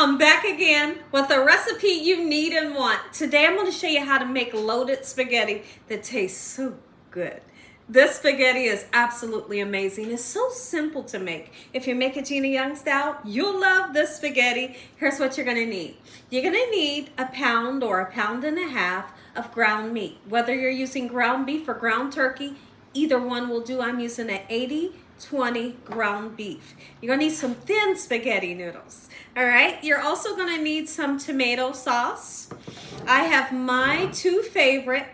I'm back again with a recipe you need and want. Today I'm going to show you how to make loaded spaghetti that tastes so good. This spaghetti is absolutely amazing. It's so simple to make. If you make it Gina Young style, you'll love this spaghetti. Here's what you're going to need. You're going to need a pound or a pound and a half of ground meat. Whether you're using ground beef or ground turkey, either one will do. I'm using an 80-20 ground beef. You're gonna need some thin spaghetti noodles. All right, you're also gonna need some tomato sauce. I have my two favorite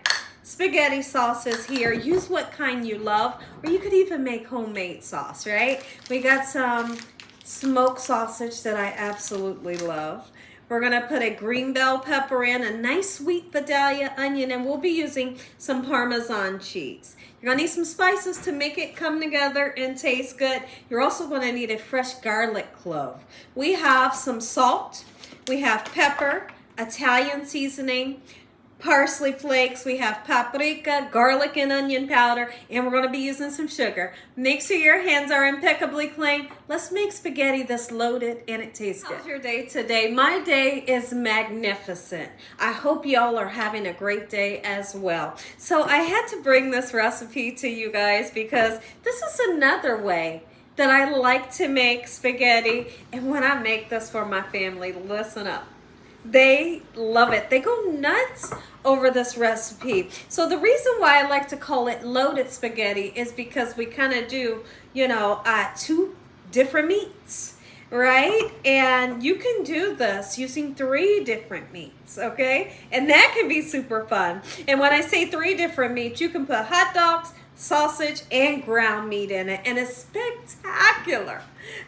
spaghetti sauces here. Use what kind you love, or you could even make homemade sauce, right? We got some smoked sausage that I absolutely love. We're gonna put a green bell pepper in, a nice sweet Vidalia onion, and we'll be using some Parmesan cheese. You're gonna need some spices to make it come together and taste good. You're also gonna need a fresh garlic clove. We have some salt, we have pepper, Italian seasoning, parsley flakes, we have paprika, garlic and onion powder, and we're going to be using some sugar. Make sure your hands are impeccably clean. Let's make spaghetti that's loaded and it tastes good. How's your day today? My day is magnificent. I hope y'all are having a great day as well. So I had to bring this recipe to you guys because this is another way that I like to make spaghetti. And when I make this for my family, listen up. They love it. They go nuts over this recipe. So the reason why I like to call it loaded spaghetti is because we kind of do, two different meats, right? And you can do this using 3 different meats, okay? And that can be super fun. And when I say 3 different meats, you can put hot dogs, sausage, and ground meat in it, and it's spectacular.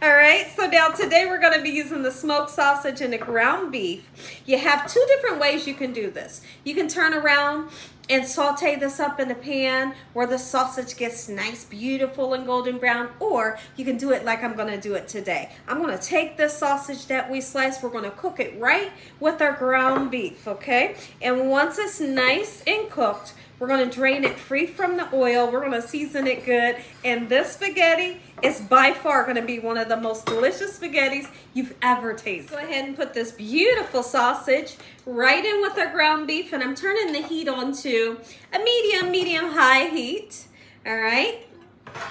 All right, so now today we're going to be using the smoked sausage and the ground beef. You have 2 different ways you can do this. You can turn around and saute this up in a pan where the sausage gets nice, beautiful, and golden brown, or you can do it like I'm going to do it today. I'm going to take this sausage that we sliced, we're going to cook it right with our ground beef, okay? And once it's nice and cooked, we're going to drain it free from the oil. We're going to season it good. And this spaghetti is by far going to be one of the most delicious spaghettis you've ever tasted. Go ahead and put this beautiful sausage right in with our ground beef. And I'm turning the heat on to a medium-high heat. All right.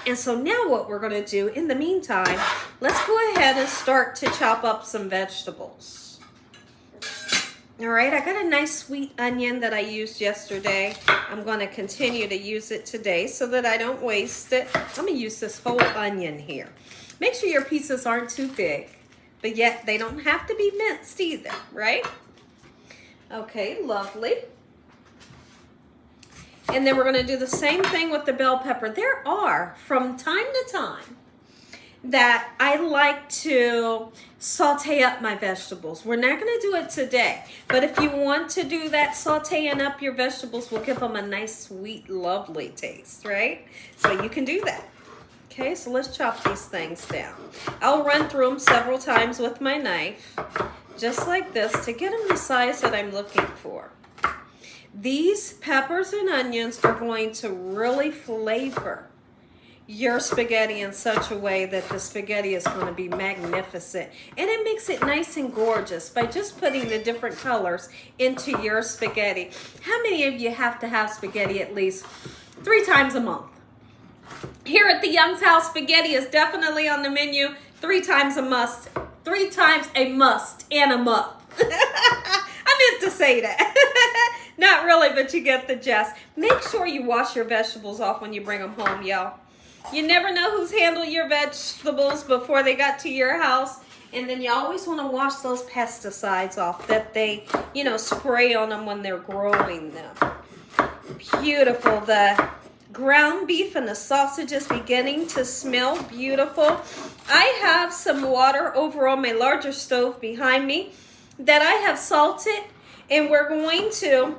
And so now what we're going to do in the meantime, let's go ahead and start to chop up some vegetables. All right, I got a nice sweet onion that I used yesterday. I'm going to continue to use it today so that I don't waste it. I'm going to use this whole onion here. Make sure your pieces aren't too big, but yet they don't have to be minced either, right? Okay, lovely. And then we're going to do the same thing with the bell pepper. There are, from time to time, that I like to saute up my vegetables. We're not going to do it today, but if you want to do that, sauteing up your vegetables will give them a nice, sweet, lovely taste, right? So you can do that. Okay, so let's chop these things down. I'll run through them several times with my knife, just like this, to get them the size that I'm looking for. These peppers and onions are going to really flavor your spaghetti in such a way that the spaghetti is going to be magnificent, and it makes it nice and gorgeous by just putting the different colors into your spaghetti. How many of you have to have spaghetti at least 3 times a month? Here at the Young's house, spaghetti is definitely on the menu. 3 times a must. 3 times a must and a month. I meant to say that. Not really, but you get the gist. Make sure you wash your vegetables off when you bring them home, y'all. You never know who's handled your vegetables before they got to your house. And then you always want to wash those pesticides off that they, spray on them when they're growing them. Beautiful. The ground beef and the sausage is beginning to smell beautiful. I have some water over on my larger stove behind me that I have salted. And we're going to,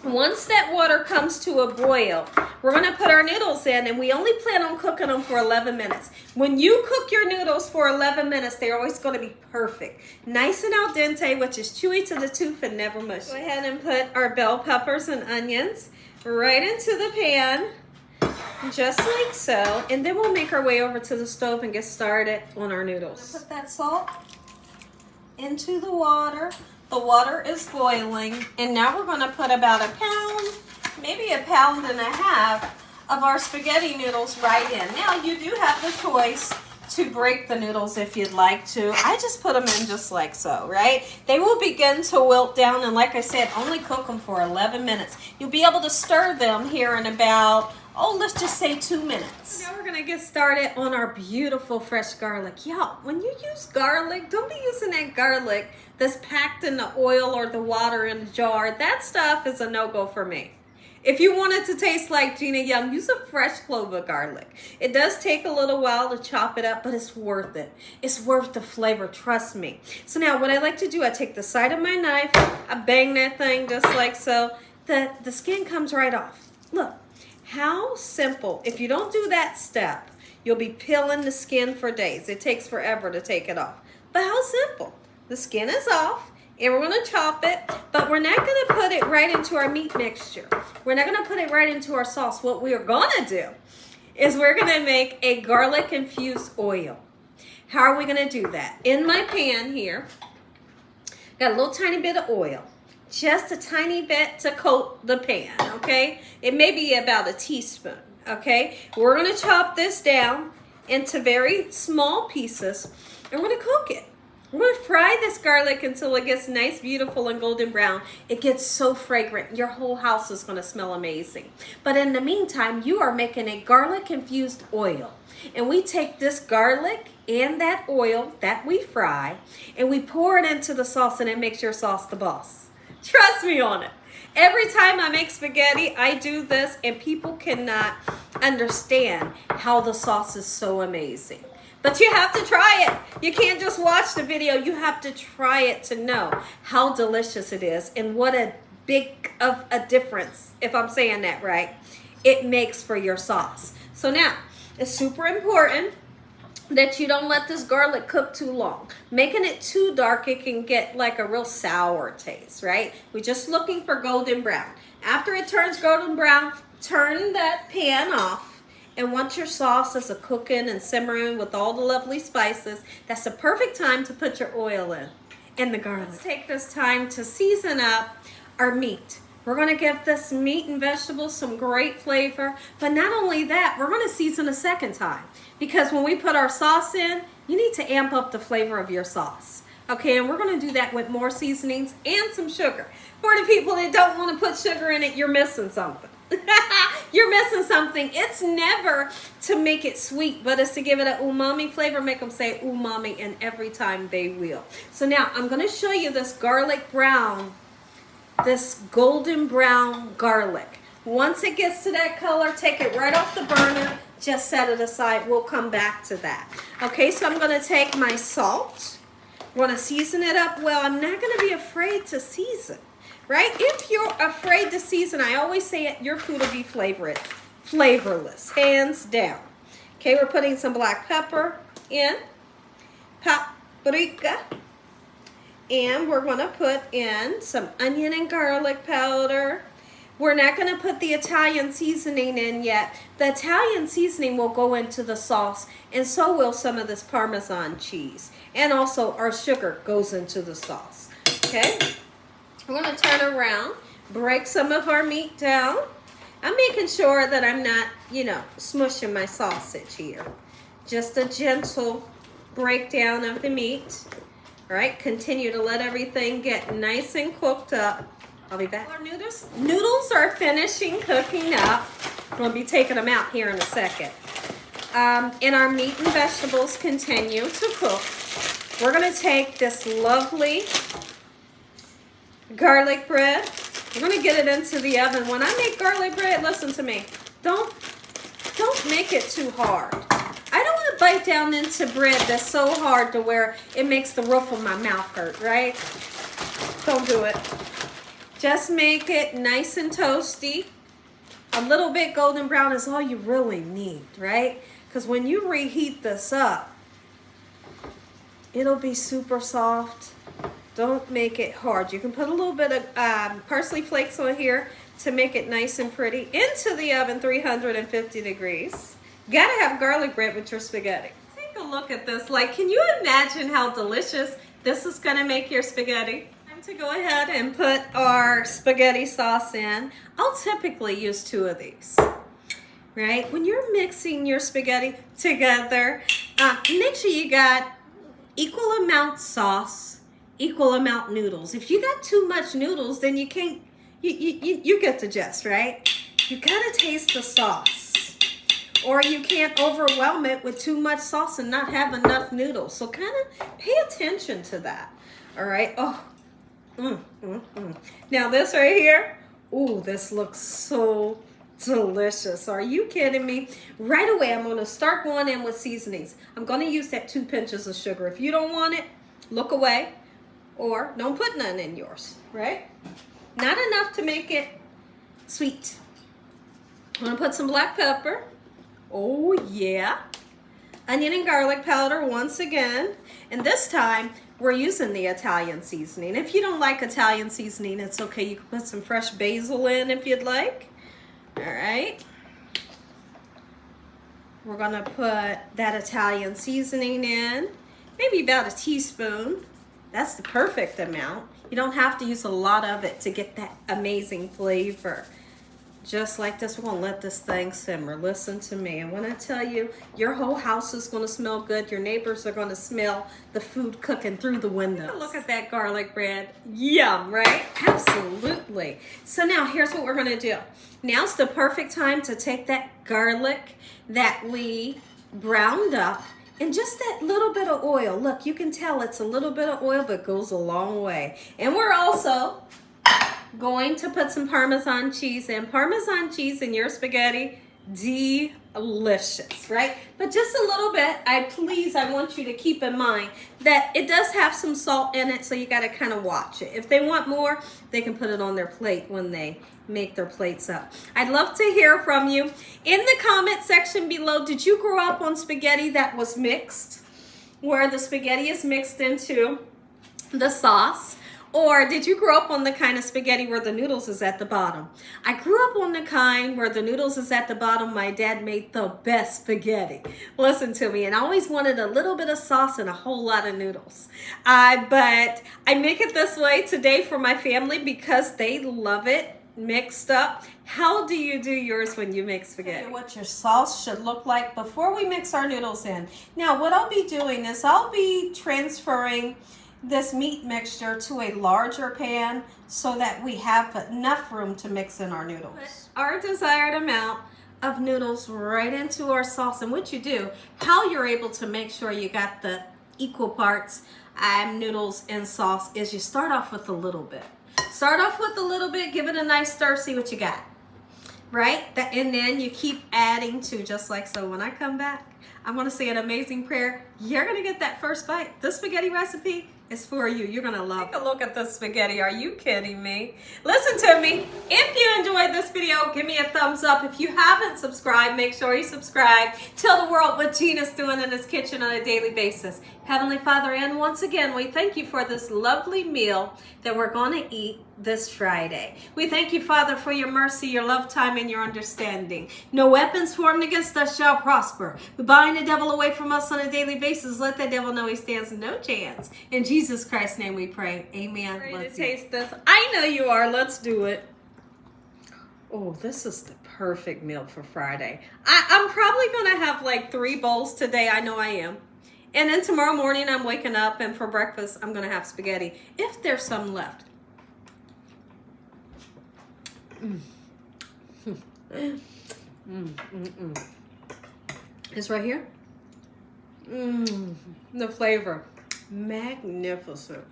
once that water comes to a boil, we're going to put our noodles in, and we only plan on cooking them for 11 minutes. When you cook your noodles for 11 minutes, they're always going to be perfect. Nice and al dente, which is chewy to the tooth and never mushy. Go ahead and put our bell peppers and onions right into the pan, just like so. And then we'll make our way over to the stove and get started on our noodles. Put that salt into the water. The water is boiling, and now we're going to put about a pound, maybe a pound and a half of our spaghetti noodles right in. Now you do have the choice to break the noodles if you'd like to. I just put them in just like so, right? They will begin to wilt down, and like I said, only cook them for 11 minutes. You'll be able to stir them here in about, oh, let's just say 2 minutes. Now we're gonna get started on our beautiful fresh garlic. Y'all, when you use garlic, don't be using that garlic that's packed in the oil or the water in the jar. That stuff is a no-go for me. If you want it to taste like Gina Young, use a fresh clove of garlic. It does take a little while to chop it up, but it's worth it. It's worth the flavor, trust me. So now what I like to do, I take the side of my knife, I bang that thing just like so. The skin comes right off. Look, how simple. If you don't do that step, you'll be peeling the skin for days. It takes forever to take it off. But how simple. The skin is off. And we're going to chop it, but we're not going to put it right into our meat mixture. We're not going to put it right into our sauce. What we are going to do is we're going to make a garlic infused oil. How are we going to do that? In my pan here, got a little tiny bit of oil. Just a tiny bit to coat the pan, okay? It may be about a teaspoon, okay? We're going to chop this down into very small pieces, and we're going to cook it. We're going to fry this garlic until it gets nice, beautiful, and golden brown. It gets so fragrant. Your whole house is going to smell amazing. But in the meantime, you are making a garlic-infused oil. And we take this garlic and that oil that we fry, and we pour it into the sauce, and it makes your sauce the boss. Trust me on it. Every time I make spaghetti, I do this, and people cannot understand how the sauce is so amazing. But you have to try it. You can't just watch the video. You have to try it to know how delicious it is and what a big of a difference, if I'm saying that right, it makes for your sauce. So now, it's super important that you don't let this garlic cook too long. Making it too dark, it can get like a real sour taste, right? We're just looking for golden brown. After it turns golden brown, turn that pan off. And once your sauce is cooking and simmering with all the lovely spices, that's the perfect time to put your oil in and the garlic. Let's take this time to season up our meat. We're going to give this meat and vegetables some great flavor. But not only that, we're going to season a second time. Because when we put our sauce in, you need to amp up the flavor of your sauce. Okay, and we're going to do that with more seasonings and some sugar. For the people that don't want to put sugar in it, you're missing something. You're missing something. It's never to make it sweet, but it's to give it an umami flavor, make them say umami, and every time they will. So now I'm going to show you this garlic brown, this golden brown garlic. Once it gets to that color, take it right off the burner, just set it aside. We'll come back to that. Okay, so I'm going to take my salt. We're going to season it up well. I'm not going to be afraid to season. Right? If you're afraid to season, I always say it, your food will be flavorless, hands down. Okay, we're putting some black pepper in, paprika, and we're going to put in some onion and garlic powder. We're not going to put the Italian seasoning in yet. The Italian seasoning will go into the sauce, and so will some of this Parmesan cheese. And also our sugar goes into the sauce. Okay? We're going to turn around, break some of our meat down. I'm making sure that I'm not, smushing my sausage here. Just a gentle breakdown of the meat. All right, continue to let everything get nice and cooked up. I'll be back. Our noodles are finishing cooking up. I'm going to be taking them out here in a second. And our meat and vegetables continue to cook. We're going to take this lovely garlic bread. We're going to get it into the oven. When I make garlic bread, listen to me. Don't make it too hard. I don't want to bite down into bread that's so hard to where it makes the roof of my mouth hurt, right? Don't do it. Just make it nice and toasty. A little bit golden brown is all you really need, right? Because when you reheat this up, it'll be super soft. Don't make it hard. You can put a little bit of parsley flakes on here to make it nice and pretty. Into the oven, 350 degrees. Gotta have garlic bread with your spaghetti. Take a look at this. Like, can you imagine how delicious This is gonna make your spaghetti. Time to go ahead and put our spaghetti sauce in. I'll typically use 2 of these, right? When you're mixing your spaghetti together, make sure you got equal amount sauce, equal amount noodles. If you got too much noodles, then you can't, you get the gist, right? You gotta taste the sauce, or you can't overwhelm it with too much sauce and not have enough noodles. So kind of pay attention to that, all right? Oh, Now this right here, ooh, this looks so delicious. Are you kidding me? Right away, I'm gonna start going in with seasonings. I'm gonna use that 2 pinches of sugar. If you don't want it, look away or don't put none in yours, right? Not enough to make it sweet. I'm gonna put some black pepper. Oh yeah. Onion and garlic powder once again. And this time, we're using the Italian seasoning. If you don't like Italian seasoning, it's okay. You can put some fresh basil in if you'd like. All right. We're gonna put that Italian seasoning in, maybe about a teaspoon. That's the perfect amount. You don't have to use a lot of it to get that amazing flavor. Just like this, we're gonna let this thing simmer. Listen to me. And when I tell you, your whole house is gonna smell good, your neighbors are gonna smell the food cooking through the windows. Look at that garlic bread. Yum, right? Absolutely. So now here's what we're gonna do. Now's the perfect time to take that garlic that we browned up and just that little bit of oil. Look, you can tell it's a little bit of oil, but goes a long way. And we're also going to put some Parmesan cheese in. Parmesan cheese in your spaghetti, delicious, right? But just a little bit. I want you to keep in mind that it does have some salt in it, so you got to kind of watch it. If they want more, they can put it on their plate when they make their plates up. I'd love to hear from you. In the comment section below, did you grow up on spaghetti that was mixed, where the spaghetti is mixed into the sauce? Or did you grow up on the kind of spaghetti where the noodles is at the bottom? I grew up on the kind where the noodles is at the bottom. My dad made the best spaghetti. Listen to me. And I always wanted a little bit of sauce and a whole lot of noodles. But I make it this way today for my family because they love it mixed up. How do you do yours when you make spaghetti? What your sauce should look like before we mix our noodles in. Now, what I'll be doing is I'll be transferring this meat mixture to a larger pan so that we have enough room to mix in our noodles. Put our desired amount of noodles right into our sauce. And what you do, how you're able to make sure you got the equal parts noodles and sauce is you start off with a little bit. Start off with a little bit, give it a nice stir, see what you got. Right? And then you keep adding to, just like so. When I come back, I'm going to say an amazing prayer. You're going to get that first bite. This spaghetti recipe is for you. You're going to love it. Take a look at this spaghetti. Are you kidding me? Listen to me. If you enjoyed this video, give me a thumbs up. If you haven't subscribed, make sure you subscribe. Tell the world what Gina's doing in his kitchen on a daily basis. Heavenly Father, and once again, we thank you for this lovely meal that we're going to eat this Friday. We thank you, Father, for your mercy, your love time, and your understanding. No weapons formed against us shall prosper. We bind the devil away from us on a daily basis. Let that devil know he stands no chance. In Jesus Christ's name we pray. Amen. Let's taste this. I know you are. Let's do it. Oh, this is the perfect meal for Friday. I'm probably going to have like 3 bowls today. I know I am. And then tomorrow morning I'm waking up and for breakfast I'm going to have spaghetti if there's some left. It's right here. The flavor. Magnificent.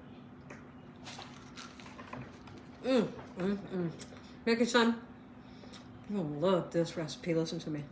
Make it, son. You'll love this recipe. Listen to me.